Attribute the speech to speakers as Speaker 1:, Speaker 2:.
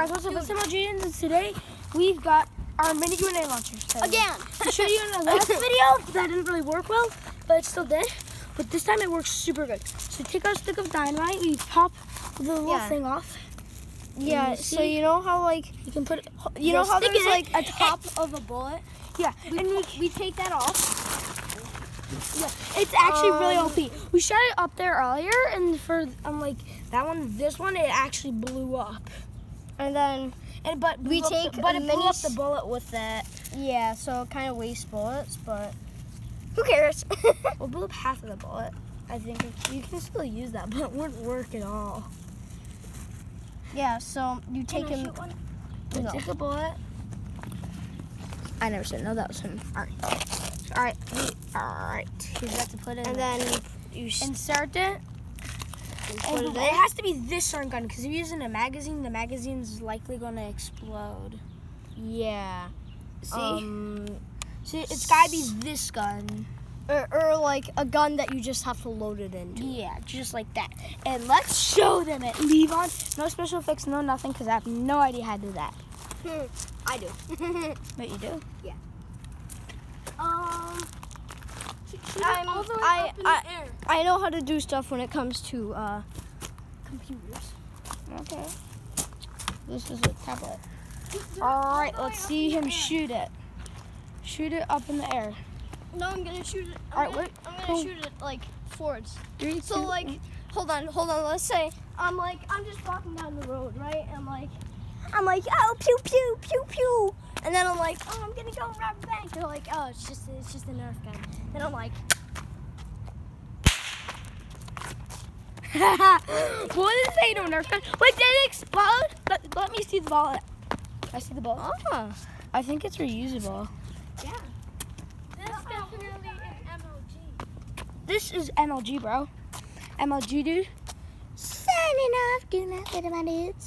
Speaker 1: guys, what's up? It's MLG, and today we've got our mini grenade launcher.
Speaker 2: Again!
Speaker 1: To show you in the last video, that didn't really work well, but it still did. But this time it works super good. So take our stick of dynamite, we pop the little thing off.
Speaker 2: Yeah, so you know how like,
Speaker 1: You can put it,
Speaker 2: you know how
Speaker 1: stick
Speaker 2: there's
Speaker 1: in
Speaker 2: like
Speaker 1: it.
Speaker 2: a top of a bullet?
Speaker 1: Yeah,
Speaker 2: We take that off.
Speaker 1: yeah, it's actually really OP. We shot it up there earlier, and for like that one, this one, it actually blew up.
Speaker 2: And then,
Speaker 1: But
Speaker 2: we take
Speaker 1: it blew
Speaker 2: mini
Speaker 1: up the bullet with it.
Speaker 2: yeah, so it kind of wastes bullets, but who cares?
Speaker 1: We'll blew up half of the bullet. I think you can still use that, but it wouldn't work at all.
Speaker 2: Yeah, so you take him.
Speaker 1: We
Speaker 2: No.
Speaker 1: take a bullet. I never said no. That was him. All right. All right. He's got to put it in.
Speaker 2: And then you
Speaker 1: insert it.
Speaker 2: put
Speaker 1: And
Speaker 2: it
Speaker 1: it
Speaker 2: in.
Speaker 1: has to be this certain gun because if you're using a magazine, the magazine's likely going to explode.
Speaker 2: Yeah.
Speaker 1: See? See, it's got to be this gun.
Speaker 2: Or like a gun that you just have to load it into.
Speaker 1: Yeah, just like that. And let's show them it. Leave on. No special effects, no nothing, because I have no idea how to do that.
Speaker 2: I do.
Speaker 1: But you do?
Speaker 2: Yeah. I know how to do stuff when it comes to computers.
Speaker 1: Okay. This is a tablet. All right, let's see him shoot it. Shoot it up in the air.
Speaker 2: No, I'm gonna shoot it.
Speaker 1: All right, wait.
Speaker 2: I'm gonna shoot it like forwards.
Speaker 1: 3,
Speaker 2: So
Speaker 1: 2,
Speaker 2: like, hold on. Let's say I'm just walking down the road, right? I'm like, oh, pew pew pew pew, and then I'm like, oh, I'm gonna go rob a bank. They're like, oh, it's just a Nerf gun. Then I'm like,
Speaker 1: what did it say to a Nerf gun? Wait, did it explode? Let me see the ball. I see the ball.
Speaker 2: oh,
Speaker 1: I think it's reusable.
Speaker 2: yeah. That's definitely an MLG.
Speaker 1: This is MLG, bro. MLG, dude. Signing off. Do not let my dudes.